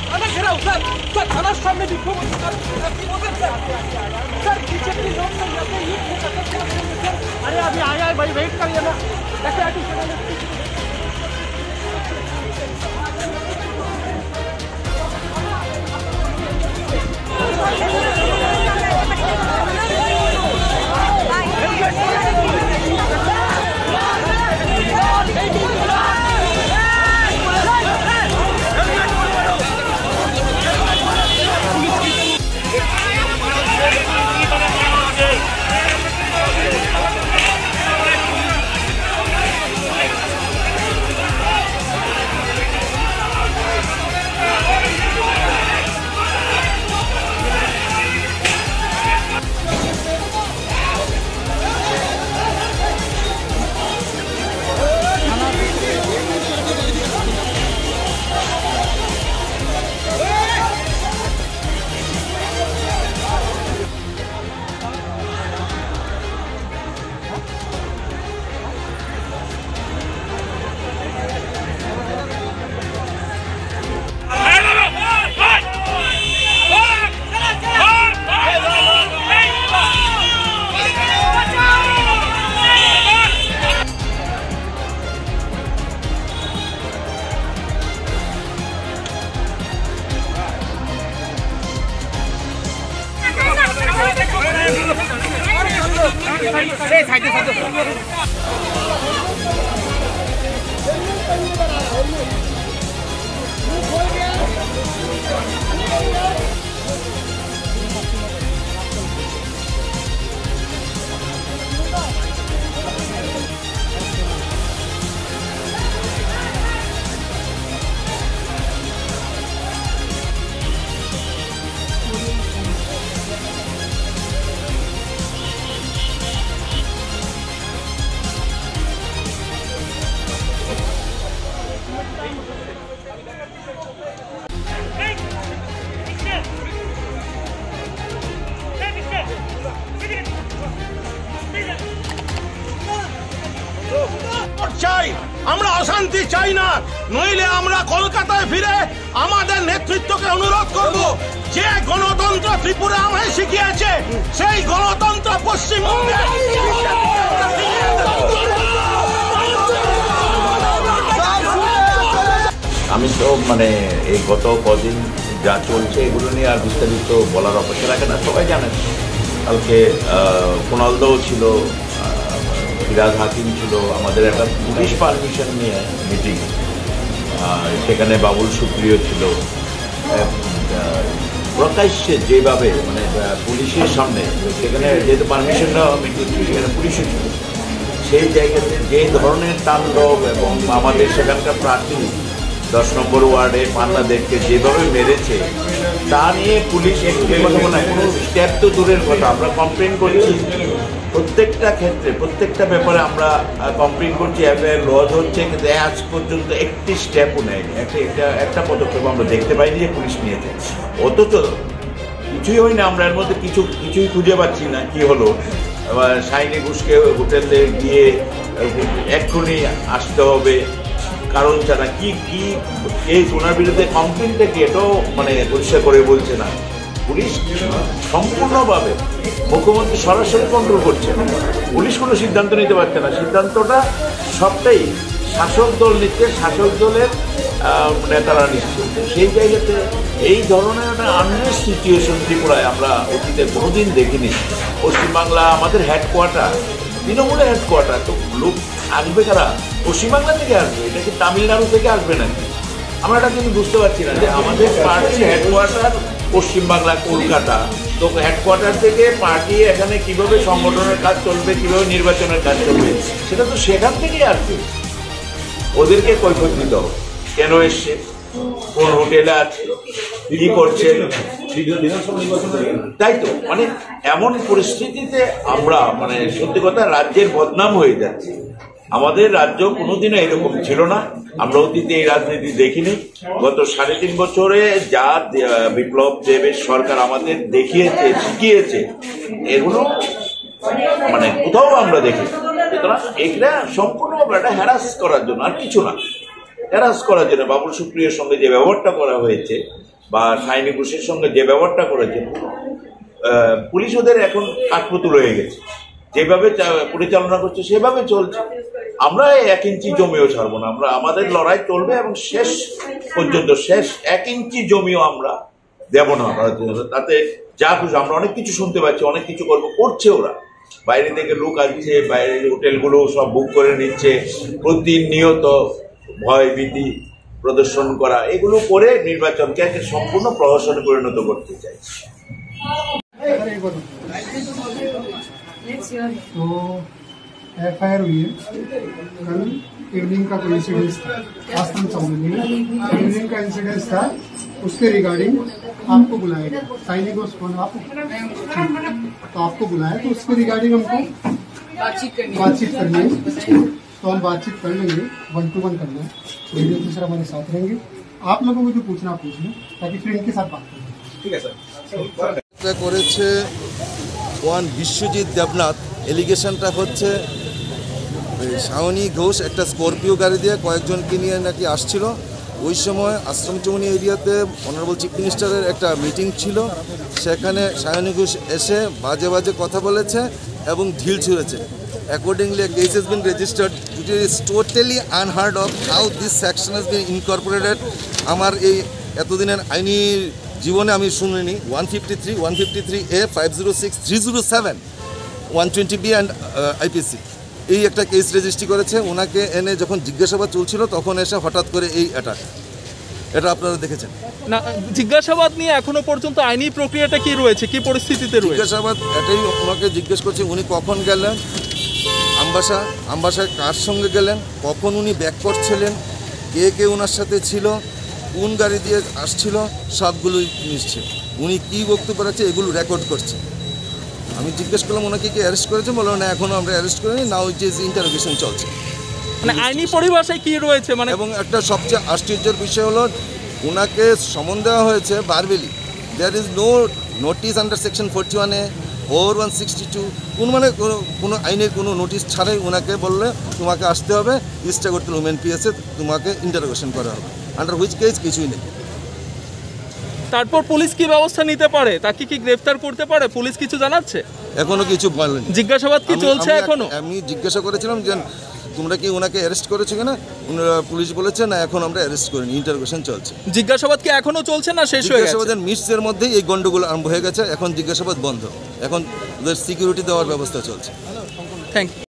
থানা ঘেরাও sir, sir থানার সামনে বিক্ষোভ হচ্ছে স্যার, কি বলবেন স্যার? স্যার बीजेपी लोग तो यहाँ पे यूथ सर, अरे अभी आया है भाई, वेट करिए ना, कैसे চাই, আমরা অশান্তি চাই না, নইলে আমরা কলকাতায় ফিরে আমাদের নেতৃত্বকে অনুরোধ করব, যে গণতন্ত্র ত্রিপুরা আমায় শিখিয়েছে সেই গণতন্ত্র পশ্চিমবঙ্গে। আমি তো মানে এই গত কদিন যা চলছে এগুলো নিয়ে আর বিস্তারিত বলার অপেক্ষা রাখে না, সবাই জানেন। কালকে কুণালদাও ছিল, ফিরাজ হাকিম ছিল, আমাদের একটা পুলিশ পারমিশন নিয়ে মিটিং, সেখানে বাবুল সুপ্রিয় ছিল। প্রকাশ্যে যেভাবে মানে পুলিশের সামনে, সেখানে যেহেতু পারমিশন নেওয়া মিটিং সেখানে পুলিশও ছিল, সেই জায়গাতে যে ধরনের তাণ্ডব এবং আমাদের সেখানকার প্রার্থী 10 নম্বর ওয়ার্ডে পান্নাদেরকে যেভাবে মেরেছে তা নিয়ে পুলিশ একটু কথা না, কোনো স্টেপ তো দূরের কথা, আমরা কমপ্লেন করছি প্রত্যেকটা ক্ষেত্রে, প্রত্যেকটা ব্যাপারে আমরা কমপ্লেন করছি, এফআইআর লজ হচ্ছে, কিন্তু আজ পর্যন্ত একটি স্টেপও নেয়নি, একটা পদক্ষেপ আমরা দেখতে পাইনি যে পুলিশ নিয়েছে। অথচ কিছুই হয় না, আমরা এর মধ্যে কিছুই খুঁজে পাচ্ছি না। কি হলো, শাইনি ঘোষকে হোটেলে গিয়ে এক্ষুনি আসতে হবে কারণ ছাড়া, কি এই ওনার বিরুদ্ধে কমপ্লেনটা কি এটাও মানে পরিষ্কার করে বলছে না। পুলিশ সম্পূর্ণভাবে মুখ্যমন্ত্রী সরাসরি কন্ট্রোল করছে, পুলিশ কোনো সিদ্ধান্ত নিতে পারছে না, সিদ্ধান্তটা সবটাই শাসক দল নিচ্ছে, শাসক দলের নেতারা নিচ্ছে। সেই জায়গাতে এই ধরনের একটা আনরেস্ট সিচুয়েশন ত্রিপুরায় আমরা অতীতে কোনোদিন দেখিনি। পশ্চিমবাংলা আমাদের হেডকোয়ার্টার, তৃণমূলের হেডকোয়ার্টার, তো লোক আসবে কারা? পশ্চিমবাংলা থেকে আসবে, এটা কি তামিলনাড়ু থেকে আসবে নাকি? আমরা এটা কিন্তু বুঝতে পারছি না যে আমাদের পার্টির হেডকোয়ার্টার পশ্চিমবাংলা, কলকাতা, তো হেডকোয়ার্টার থেকে পার্টি এখানে কিভাবে সংগঠনের কাজ চলবে, কিভাবে নির্বাচনের কাজ চলবে, সেটা তো সেখান থেকেই আসবে। ওদেরকে কৈফিয়ত দিতে হবে, কেন এসছে, কোন হোটেলে আছে, কি করছে, তাই তো মানে এমন পরিস্থিতিতে আমরা মানে সত্যি কথা রাজ্যের বদনাম হয়ে যাচ্ছে। আমাদের রাজ্য কোনোদিনও এরকম ছিল না, আমরা অতীতে এই রাজনীতি দেখিনি। গত 3.5 বছরে যা বিপ্লব দেবের সরকার আমাদের দেখিয়েছে, শিখিয়েছে, এগুলো মানে কোথাও আমরা দেখি। সুতরাং এটা সম্পূর্ণভাবে একটা হ্যারাস করার জন্য, আর কিছু না, হ্যারাস করার জন্য। বাবুল সুপ্রিয়র সঙ্গে যে ব্যবহারটা করা হয়েছে বা সাইনি ঘোষের সঙ্গে যে ব্যবহারটা করেছে, পুলিশ ওদের এখন কাঠপুতুল হয়ে গেছে, যেভাবে পরিচালনা করছে সেভাবে চলছে। আমরা 1 ইঞ্চি জমিও ছাড়বো না, আমরা আমাদের লড়াই চলবে এবং শেষ পর্যন্ত, শেষ 1 ইঞ্চি জমিও আমরা দেব না। তাতে যা খুশি, আমরা অনেক কিছু শুনতে পাচ্ছি, অনেক কিছু করছে ওরা, বাইরে থেকে লোক আসছে, বাইরের হোটেলগুলো সব বুক করে নিচ্ছে, প্রতিনিয়ত ভয় ভীতি প্রদর্শন করা, এগুলো করে নির্বাচনকে সম্পূর্ণ প্রহসনে পরিণত করতে চাই। तो FIR हुई है, कल इवनिंग का कोई इंसिडेंस था, आश्रम चौक में इवनिंग का इंसिडेंस था, उसके रिगार्डिंग आपको बुलाया गया, सैनिक कौन आप, तो आपको बुलाया, तो उसके रिगार्डिंग हमको बातचीत करनी है, तो हम बातचीत कर लेंगे, 1 to 1 करना है, रेडियो ऑफिसर हमारे साथ रहेंगे, आप लोगों को जो पूछना पूछ लें, ताकि फिर इनके साथ बात करें। ठीक है सर। করেছে ওয়ান বিশ্বজিৎ দেবনাথ। এলিগেশনটা হচ্ছে শাওনি ঘোষ একটা স্করপিও গাড়ি দিয়ে কয়েকজনকে নিয়ে নাকি আসছিল। ওই সময় আশ্রম চৌনি এরিয়াতে অনারেবল চিফ মিনিস্টারের একটা মিটিং ছিল, সেখানে শাওনি ঘোষ এসে বাজে বাজে কথা বলেছে এবং ঢিল ছুঁড়েছে। Accordingly, a case has been registered. It is totally unheard of how this section has been incorporated. আমার এই এতদিনের আইনি জীবনে আমি শুনিনি। 153, 153A, 506, 307, 120B অ্যান্ড IPC এই একটা কেস রেজিস্ট্রি করেছে। ওনাকে এনে যখন জিজ্ঞাসাবাদ চলছিল তখন এসে হঠাৎ করে এই অ্যাটাক, এটা আপনারা দেখেছেন না? জিজ্ঞাসাবাদ নিয়ে এখনো পর্যন্ত আইনি প্রক্রিয়াটা কি রয়েছে, কি পরিস্থিতিতে রয়েছে? জিজ্ঞাসাবাদ এটাই ওনাকে জিজ্ঞেস করছে, উনি কখন গেলেন আমবাসায়, কার সঙ্গে গেলেন, কখন উনি ব্যাক করছিলেন, কে ওনার সাথে ছিল, কোন গাড়ি দিয়ে আসছিল, সবগুলোই নিশ্চিত। উনি কী বক্তব্য রাখছে এগুলো রেকর্ড করছে। আমি জিজ্ঞেস করলাম ওনাকে কি অ্যারেস্ট করেছে, বললো না এখনও আমরা অ্যারেস্ট করিনি, নাও ইট ইজ ইন্টারোগেশন চলছে। মানে আইনি পরিভাষায় কি রয়েছে মানে? এবং একটা সবচেয়ে আশ্চর্যের বিষয় হলো ওনাকে সমন দেওয়া হয়েছে verbally. There is no notice under section 41A or 162, কোনো আইনের কোনো নোটিশ ছাড়াই ওনাকে বললে তোমাকে আসতে হবে ইস্টাগোরতল উমেন পিএসে, তোমাকে ইন্টারোগেশন করা হবে, আন্ডার হুইচ কেস কিছুই নেই। তারপর পুলিশ কি ব্যবস্থা নিতে পারে, তাকে কি গ্রেফতার করতে পারে? পুলিশ কিছু জানাচ্ছে? এখনো কিছু বলেনি। জিজ্ঞাসাবাদ কি চলছে এখনো? আমি জিজ্ঞাসা করেছিলাম যে তোমরা কি ওনাকে অ্যারেস্ট করেছো কিনা, পুলিশ বলেছে না এখন আমরা অ্যারেস্ট করিনি, ইন্টারোগেশন চলছে। জিজ্ঞাসাবাদ কি এখনো চলছে না শেষ হয়ে গেছে? জিজ্ঞাসাবাদের মিনিটসের মধ্যেই এই গন্ডগোল আরম্ভ হয়ে গেছে, এখন জিজ্ঞাসাবাদ বন্ধ, এখন ওদের সিকিউরিটি দেওয়ার ব্যবস্থা চলছে। Thank you.